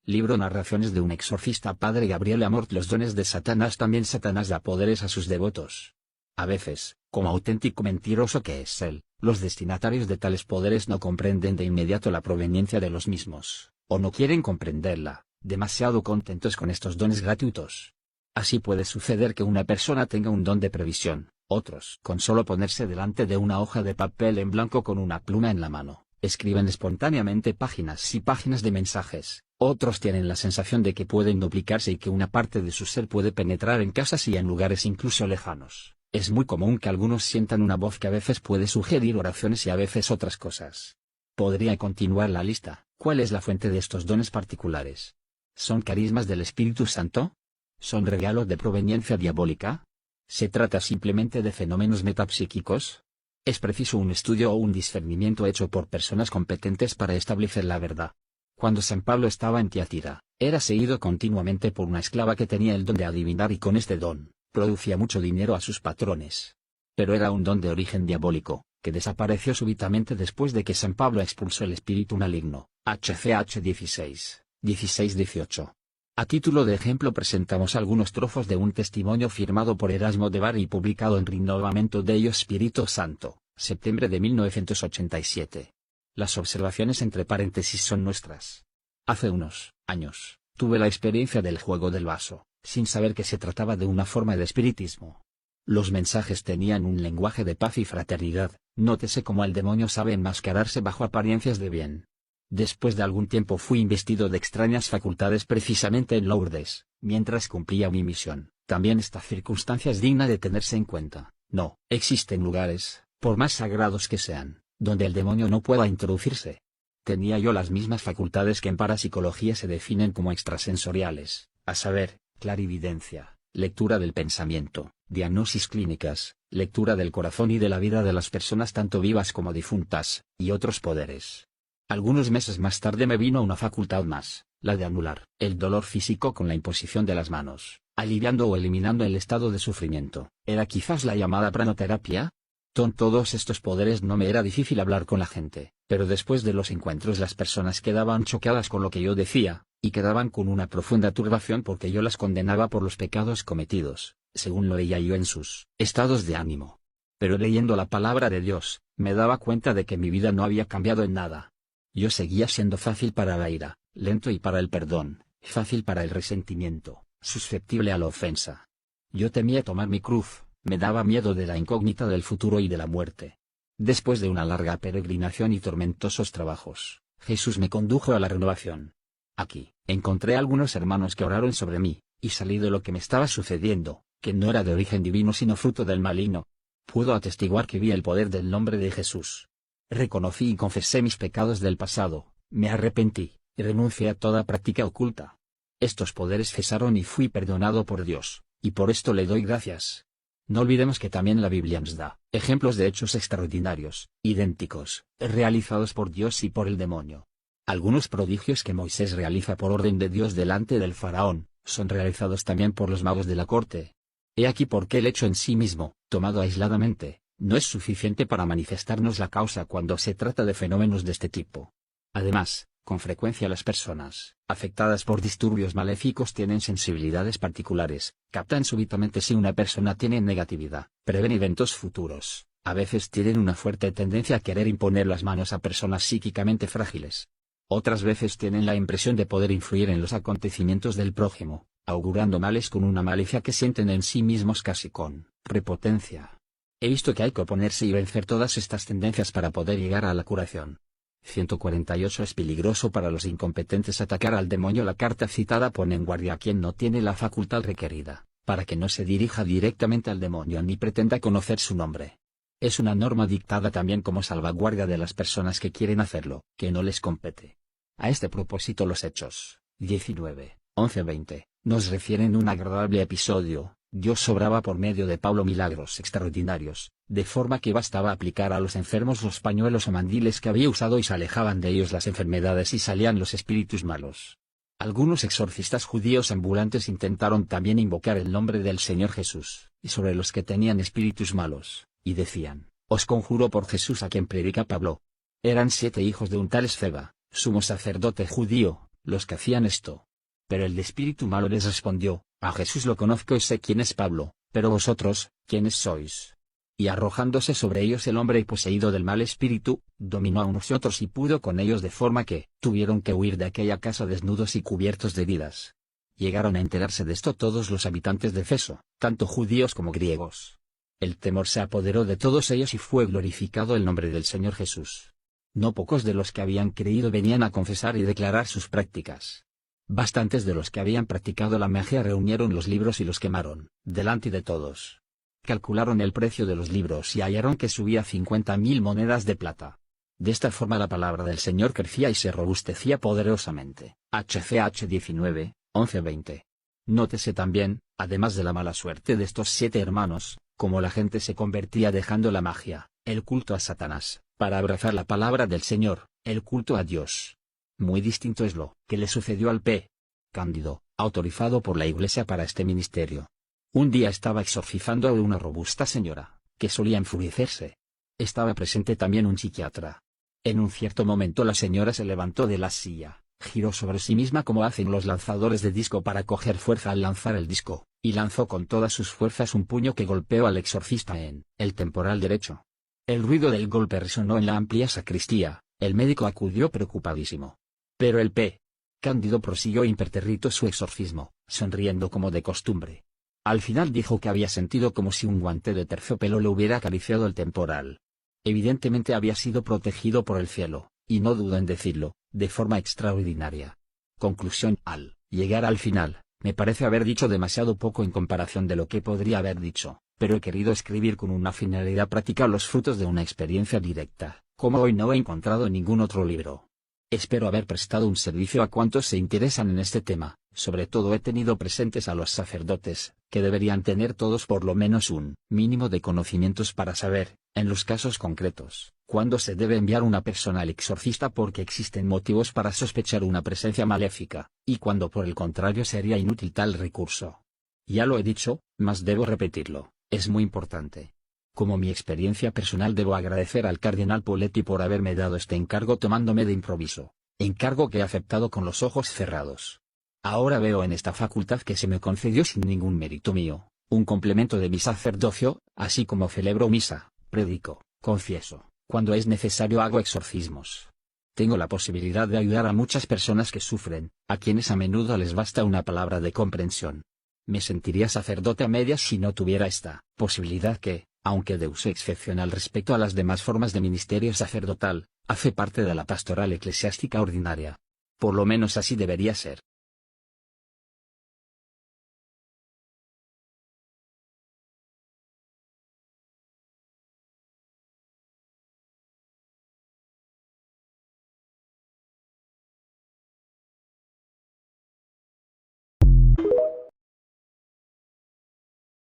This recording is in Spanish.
Libro Narraciones de un exorcista. Padre Gabriel Amort. Los dones de Satanás. También Satanás da poderes a sus devotos. A veces, como auténtico mentiroso que es él, los destinatarios de tales poderes no comprenden de inmediato la proveniencia de los mismos, o no quieren comprenderla, demasiado contentos con estos dones gratuitos. Así puede suceder que una persona tenga un don de previsión, otros, con solo ponerse delante de una hoja de papel en blanco con una pluma en la mano, escriben espontáneamente páginas y páginas de mensajes. Otros tienen la sensación de que pueden duplicarse y que una parte de su ser puede penetrar en casas y en lugares incluso lejanos. Es muy común que algunos sientan una voz que a veces puede sugerir oraciones y a veces otras cosas. Podría continuar la lista. ¿Cuál es la fuente de estos dones particulares? ¿Son carismas del Espíritu Santo? ¿Son regalos de proveniencia diabólica? ¿Se trata simplemente de fenómenos metapsíquicos? ¿Es preciso un estudio o un discernimiento hecho por personas competentes para establecer la verdad? Cuando San Pablo estaba en Tiatira, era seguido continuamente por una esclava que tenía el don de adivinar y con este don, producía mucho dinero a sus patrones. Pero era un don de origen diabólico, que desapareció súbitamente después de que San Pablo expulsó el espíritu maligno. HCH 16:18. A título de ejemplo presentamos algunos trozos de un testimonio firmado por Erasmo de Bari y publicado en Rinnovamento Dei Spirito Santo, septiembre de 1987. Las observaciones entre paréntesis son nuestras. Hace unos años, tuve la experiencia del juego del vaso, sin saber que se trataba de una forma de espiritismo. Los mensajes tenían un lenguaje de paz y fraternidad. Nótese cómo el demonio sabe enmascararse bajo apariencias de bien. Después de algún tiempo fui investido de extrañas facultades precisamente en Lourdes, mientras cumplía mi misión. También esta circunstancia es digna de tenerse en cuenta. No existen lugares, por más sagrados que sean, donde el demonio no pueda introducirse. Tenía yo las mismas facultades que en parapsicología se definen como extrasensoriales, a saber, clarividencia, lectura del pensamiento, diagnosis clínicas, lectura del corazón y de la vida de las personas tanto vivas como difuntas, y otros poderes. Algunos meses más tarde me vino una facultad más, la de anular el dolor físico con la imposición de las manos, aliviando o eliminando el estado de sufrimiento. ¿Era quizás la llamada pranoterapia? Con todos estos poderes no me era difícil hablar con la gente, pero después de los encuentros las personas quedaban chocadas con lo que yo decía, y quedaban con una profunda turbación porque yo las condenaba por los pecados cometidos, según lo veía yo en sus estados de ánimo. Pero leyendo la palabra de Dios, me daba cuenta de que mi vida no había cambiado en nada. Yo seguía siendo fácil para la ira, lento y para el perdón, fácil para el resentimiento, susceptible a la ofensa. Yo temía tomar mi cruz, me daba miedo de la incógnita del futuro y de la muerte. Después de una larga peregrinación y tormentosos trabajos, Jesús me condujo a la renovación. Aquí, encontré algunos hermanos que oraron sobre mí, y salí de lo que me estaba sucediendo, que no era de origen divino sino fruto del maligno. Puedo atestiguar que vi el poder del nombre de Jesús. Reconocí y confesé mis pecados del pasado, me arrepentí, y renuncié a toda práctica oculta. Estos poderes cesaron y fui perdonado por Dios, y por esto le doy gracias. No olvidemos que también la Biblia nos da ejemplos de hechos extraordinarios, idénticos, realizados por Dios y por el demonio. Algunos prodigios que Moisés realiza por orden de Dios delante del faraón, son realizados también por los magos de la corte. He aquí por qué el hecho en sí mismo, tomado aisladamente, no es suficiente para manifestarnos la causa cuando se trata de fenómenos de este tipo. Además, con frecuencia las personas, afectadas por disturbios maléficos tienen sensibilidades particulares, captan súbitamente si una persona tiene negatividad, prevén eventos futuros, a veces tienen una fuerte tendencia a querer imponer las manos a personas psíquicamente frágiles. Otras veces tienen la impresión de poder influir en los acontecimientos del prójimo, augurando males con una malicia que sienten en sí mismos casi con prepotencia. He visto que hay que oponerse y vencer todas estas tendencias para poder llegar a la curación. 148. Es peligroso para los incompetentes atacar al demonio. La carta citada pone en guardia a quien no tiene la facultad requerida, para que no se dirija directamente al demonio ni pretenda conocer su nombre. Es una norma dictada también como salvaguardia de las personas que quieren hacerlo, que no les compete. A este propósito los Hechos 19, 11-20, nos refieren un agradable episodio. Dios obraba por medio de Pablo milagros extraordinarios, de forma que bastaba aplicar a los enfermos los pañuelos o mandiles que había usado y se alejaban de ellos las enfermedades y salían los espíritus malos. Algunos exorcistas judíos ambulantes intentaron también invocar el nombre del Señor Jesús, y sobre los que tenían espíritus malos, y decían: os conjuro por Jesús a quien predica Pablo. Eran 7 hijos de un tal Esceva, sumo sacerdote judío, los que hacían esto. Pero el de espíritu malo les respondió: a Jesús lo conozco y sé quién es Pablo, pero vosotros, ¿quiénes sois? Y arrojándose sobre ellos el hombre poseído del mal espíritu, dominó a unos y otros y pudo con ellos de forma que tuvieron que huir de aquella casa desnudos y cubiertos de heridas. Llegaron a enterarse de esto todos los habitantes de Efeso, tanto judíos como griegos. El temor se apoderó de todos ellos y fue glorificado el nombre del Señor Jesús. No pocos de los que habían creído venían a confesar y declarar sus prácticas. Bastantes de los que habían practicado la magia reunieron los libros y los quemaron, delante de todos. Calcularon el precio de los libros y hallaron que subía 50.000 monedas de plata. De esta forma la palabra del Señor crecía y se robustecía poderosamente. HCH 19, 11-20. Nótese también, además de la mala suerte de estos 7 hermanos, cómo la gente se convertía dejando la magia, el culto a Satanás, para abrazar la palabra del Señor, el culto a Dios. Muy distinto es lo que le sucedió al P. Cándido, autorizado por la Iglesia para este ministerio. Un día estaba exorcizando a una robusta señora, que solía enfurecerse. Estaba presente también un psiquiatra. En un cierto momento la señora se levantó de la silla, giró sobre sí misma como hacen los lanzadores de disco para coger fuerza al lanzar el disco, y lanzó con todas sus fuerzas un puño que golpeó al exorcista en el temporal derecho. El ruido del golpe resonó en la amplia sacristía, el médico acudió preocupadísimo. Pero el P. Cándido prosiguió impertérrito su exorcismo, sonriendo como de costumbre. Al final dijo que había sentido como si un guante de terciopelo le hubiera acariciado el temporal. Evidentemente había sido protegido por el cielo, y no dudo en decirlo, de forma extraordinaria. Conclusión: al llegar al final, me parece haber dicho demasiado poco en comparación de lo que podría haber dicho, pero he querido escribir con una finalidad práctica los frutos de una experiencia directa, como hoy no he encontrado en ningún otro libro. Espero haber prestado un servicio a cuantos se interesan en este tema. Sobre todo he tenido presentes a los sacerdotes, que deberían tener todos por lo menos un mínimo de conocimientos para saber, en los casos concretos, cuándo se debe enviar una persona al exorcista porque existen motivos para sospechar una presencia maléfica, y cuándo por el contrario sería inútil tal recurso. Ya lo he dicho, mas debo repetirlo, es muy importante. Como mi experiencia personal debo agradecer al cardenal Poletti por haberme dado este encargo tomándome de improviso, encargo que he aceptado con los ojos cerrados. Ahora veo en esta facultad que se me concedió sin ningún mérito mío, un complemento de mi sacerdocio, así como celebro misa, predico, confieso, cuando es necesario hago exorcismos. Tengo la posibilidad de ayudar a muchas personas que sufren, a quienes a menudo les basta una palabra de comprensión. Me sentiría sacerdote a medias si no tuviera esta posibilidad que, aunque de uso excepcional respecto a las demás formas de ministerio sacerdotal, hace parte de la pastoral eclesiástica ordinaria. Por lo menos así debería ser.